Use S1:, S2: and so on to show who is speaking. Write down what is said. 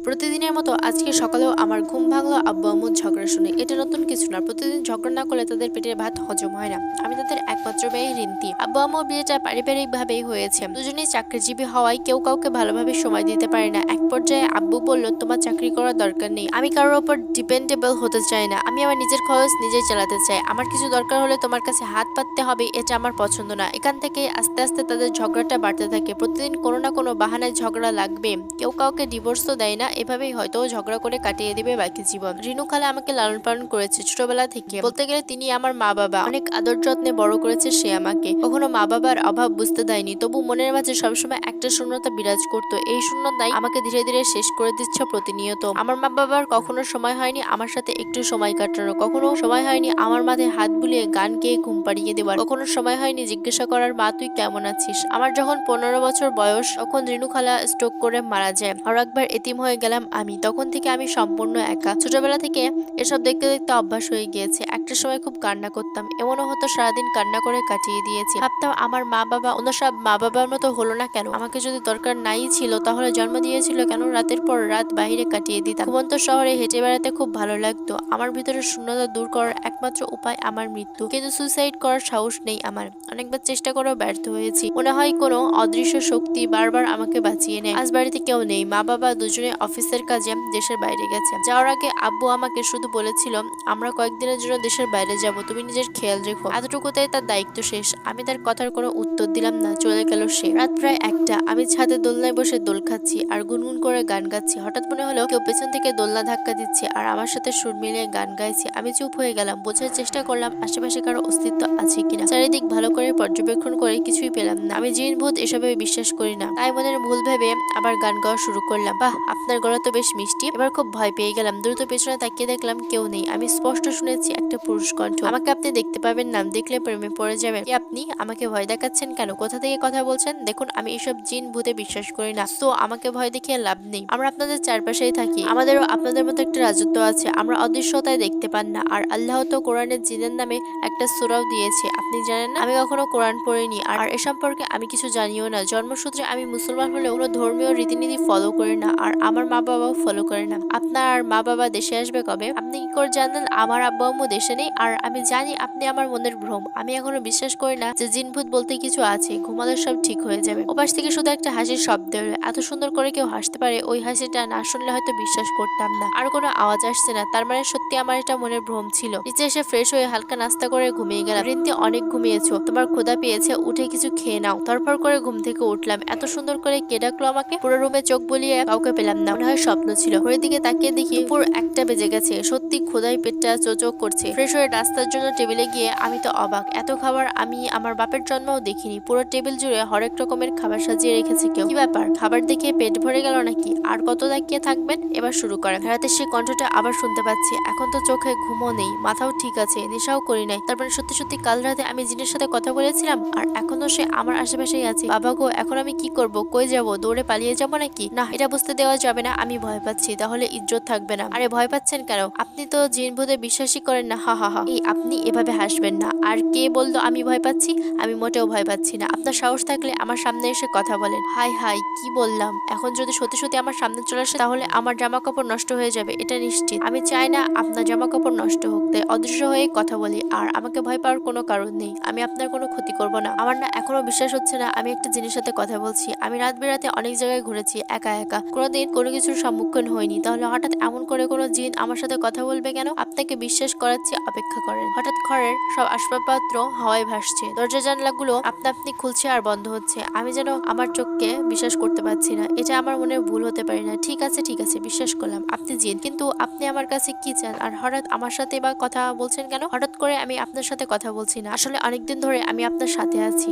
S1: প্রতিদিনের মতো আজকে সকালেও আমার ঘুম ভাঙলো আব্বু আম্মুর ঝগড়া শুনে। এটা নতুন কিছু না, প্রতিদিন ঝগড়া না করলে তাদের পেটের ভাত হজম হয় না। আমি তাদের একমাত্র মেয়ে রিন্তি। আব্বু আম্মুর বিয়েটা পারিবারিক ভাবেই হয়েছে। দুজনেই চাকরিজীবী হওয়ায় কেউ কাউকে ভালোভাবে সময় দিতে পারে না। এক পর্যায়ে আব্বু বলল, তোমার চাকরি করার দরকার নেই, আমি কারোর ওপর ডিপেন্ডেবল হতে চাই না, আমি আমার নিজের খরচ নিজেই চালাতে চাই, আমার কিছু দরকার হলে তোমার কাছে হাত পাততে হবে, এটা আমার পছন্দ না। এখান থেকে আস্তে আস্তে তাদের ঝগড়াটা বাড়তে থাকে। প্রতিদিন কোনো না কোনো বাহানায় ঝগড়া লাগবে, কেউ কাউকে ডিভোর্সও দেয় না। এভাবেই হয়তো ঝগড়া করে কাটিয়ে দিবে বাকি জীবন। রিনু খালা আমাকে লালন পালন করেছে ছোটবেলা থেকে, বলতে গেলে তিনি আমার মা বাবা। অনেক আদর যত্নে বড় করেছে সে আমাকে, কখনো মা বাবার অভাব বুঝতে দেয়নি। তবু মনের মাঝে সবসময় একটা শূন্যতা বিরাজ করতো। এই শূন্যতাই আমাকে ধীরে ধীরে শেষ করে দিচ্ছে প্রতিনিয়ত। আমার মা বাবার কখনো সময় হয়নি আমার সাথে একটু সময় কাটানো, কখনো সময় হয়নি আমার মাথায় হাত বুলিয়ে গান গেয়ে ঘুম পাড়িয়ে দেওয়ার, কখনো সময় হয়নি জিজ্ঞাসা করার, মা তুই কেমন আছিস। আমার যখন 15 বছর বয়স তখন রিনু খালা স্ট্রোক করে মারা যায়। আর একবার এতিম হয়ে গেলাম আমি। তখন থেকে আমি সম্পূর্ণ একা। ছোটবেলা থেকে এসব দেখতে দেখতে অভ্যাস হয়ে গিয়েছে। একটা সময় খুব কান্না করতাম, এমনও হতো সারাদিন কান্না করে কাটিয়ে দিয়েছি। ভাবতাম আমার মা বাবা অন্য সব মা বাবার মতো হলো না কেন, আমাকে যদি দরকার নাই ছিল তাহলে জন্ম দিয়েছিল কেন। রাতের পর রাত বাইরে কাটিয়ে দিতাম। ঘুমন্ত শহরে হেঁটে বেড়াতে খুব ভালো লাগতো। আমার ভিতরে শূন্যতা দূর করার একমাত্র উপায় আমার মৃত্যু, কিন্তু সুইসাইড করার সাহস নেই আমার। অনেকবার চেষ্টা করেও ব্যর্থ হয়েছি। মনে হয় কোনো অদৃশ্য শক্তি বারবার আমাকে বাঁচিয়ে নেয়। আজ বাড়িতে কেউ নেই, মা বাবা দুজনে অফিসের কাজে দেশের বাইরে গেছে। যাওয়ার আগে আব্বু আমাকে শুধু বলেছিল, আমরা কয়েকদিনের জন্য দেশের বাইরে যাব, তুমি নিজের খেয়াল রেখো। এতটুকুতেই তার দায়িত্ব শেষ। আমি তার কথার কোনো উত্তর দিলাম না, চলে গেল সে। রাত প্রায় 1টা, আমি ছাদে দোলনায় বসে দোল খাচ্ছি আর গুনগুন করে গান গাচ্ছি। হঠাৎ মনে হলো কেউ পেছন থেকে দোলনা ধাক্কা দিচ্ছে আর আমার সাথে সুর মিলিয়ে গান গাইছে। আমি চুপ হয়ে গেলাম, বোঝার চেষ্টা করলাম আশেপাশে কারো অস্তিত্ব আছে কিনা। চারিদিক ভালো করে পর্যবেক্ষণ করে কিছুই পেলাম না। আমি জিন ভূত এসবে বিশ্বাস করি না, তাই মনের ভুল ভেবে আবার গান গাওয়া শুরু করলাম। বাহ, আপনার গলা তো বেশ মিষ্টি। এবার খুব ভয় পেয়ে গেলাম, দ্রুত পেছনে তাকিয়ে দেখলাম কেউ নেই। আমি স্পষ্ট শুনেছি একটা পুরুষ কণ্ঠ, আমাকে আপনি দেখতে পাবেন না, দেখলে প্রেমে পড়ে যাবেন। কি আপনি আমাকে ভয় দেখাচ্ছেন কেন? কোথা থেকে কথা বলছেন? দেখুন আমি এসব জিন ভূতে বিশ্বাস করি না, তো আমাকে ভয় দেখিয়ে লাভ নেই। আমরা আপনাদের চারপাশেই থাকি, আমাদেরও আপনাদের মতো একটা রাজত্ব আছে। আমরা অদৃশ্যতায় দেখতে পান না। আর আল্লাহ তো কোরআনের জিনের নামে একটা সূরাও দিয়েছে, আপনি জানেন না? আমি কখনো কোরআন পড়িনি আর এ সম্পর্কে আমি কিছু জানিও না। জন্মসূত্রে আমি মুসলমান হলেও কোনো ধর্মীয় রীতিনীতি ফলো করি না, আর আমার মা বাবাও ফলো করে না। আপনার মা বাবা দেশে আসবে কবে? আপনি কি করে জানেন আমার আব্বু আম্মু দেশে নেই? আর আমি জানি আপনি আমার মনের ভ্রম। আমি এখনো বিশ্বাস করি না যে জিন ভূত বলতে কিছু আছে। ঘুমালে সব ঠিক হয়ে যাবে। ওপাশ থেকে শুধু একটা হাসির শব্দ এলো। এত সুন্দর করে কেউ হাসতে পারে? ওই হাসিটা না শুনলে হয়তো বিশ্বাস করতাম না। আর কোনো আওয়াজ আসছে না, তার মানে সত্যি আমার এটা মনের ভ্রম ছিল। নিচে এসে ফ্রেশ হয়ে হালকা নাস্তা করে ঘুমিয়ে গেলাম। রিন্তি, অনেক ঘুমিয়েছো, তোমার ক্ষুধা পেয়েছে, উঠে কিছু খেয়ে নাও। তরফর করে ঘুম থেকে উঠলাম। এত সুন্দর করে কে ডাকলো আমাকে? পুরো রুমে চোখ বুলিয়ে কাউকে পেলাম না, মনে হয় স্বপ্ন ছিল। ঘড়ির দিকে তাকিয়ে দেখি দুপুর 1টা বেজে গেছে। সত্যি ক্ষুধায় পেটটা চোচোক করছে। ফ্রেশ হয়ে নাস্তার জন্য টেবিলে গিয়ে আমি তো অবাক, এত খাবার আমি আমার বাপের জন্মেও দেখিনি। পুরো টেবিল জুড়ে হরেক রকমের খাবার সাজিয়ে রেখেছে কেউ। কি ব্যাপার, খাবার দেখে পেট ভরে গেল নাকি? আর কত তাকিয়ে থাকবেন? এবার শুরু করেন। রাতে সে কণ্ঠটা আবার শুনতে পাচ্ছি। এখন তো চোখে ঘুমও নেই, মাথাও ঠিক আছে, নেশাও করি নাই। তারপরে সত্যি সত্যি কাল রাতে আমি জিনের সাথে কথা বলেছিলাম আর এখনো সে আমার আশেপাশেই আছে। বাবা গো, এখন আমি কি করব? কই যাব? দৌড়ে পালিয়ে যাবো নাকি? না, এটা বুঝতে দেওয়া যাবে না আমি ভয় পাচ্ছি, তাহলে ইজ্জত থাকবে না। আরে ভয় পাচ্ছেন কেন? আপনি তো জিন ভূতে বিশ্বাসই করেন না। হা হা হা। এই আপনি এভাবে হাসবেন না। আর কে বললো আমি ভয় পাচ্ছি? আমি মোটেও ভয় পাচ্ছি না। আপনার সাহস থাকলে আমার সামনে এসে কথা বলেন। হাই হাই, কি বললাম? এখন যদি সত্যি সত্যি আমার সামনে চলে আসে তাহলে আমার জামা কাপড় নষ্ট হয়ে যাবে, এটা নিশ্চিত। আমি চাই না আপনার জামা কাপড় নষ্ট হোক, তাই অদৃশ্য হয়ে কথা বলি। আর আমাকে ভয় পাওয়ার কোনো কারণ নেই, আমি আপনার কোনো ক্ষতি করব না। আমার না এখনো বিশ্বাস হচ্ছে না আমি একটা জিনিসের সাথে কথা বলছি। আমি রাত বেরাতে অনেক জায়গায় ঘুরেছি একা একা, কোনোদিন কোনো কিছুর সম্মুখীন হয়নি, তাহলে হঠাৎ এমন করে কোনো জিন আমার সাথে কথা বলবে কেন? আপনাকে বিশ্বাস করাচ্ছি, অপেক্ষা করেন। হঠাৎ ঘরের সব আসবাবপত্র হাওয়ায় ভাসছে, দরজা জানলাগুলো আপনা আপনি খুলছে আর বন্ধ হচ্ছে। আমি যেন আমার চোখকে বিশ্বাস করতে পারছি না। এটা আমার মনে ভুল হতে পারে না। ঠিক আছে ঠিক আছে, বিশ্বাস করলাম আপনি জিন, কিন্তু আপনি আমার কাছে কি চান? আর হঠাৎ আমার সাথে বা কথা বলছেন কেন? হঠাৎ করে আমি আপনার সাথে কথা বলছি না, আসলে অনেকদিন ধরে আমি আপনার সাথে আছি।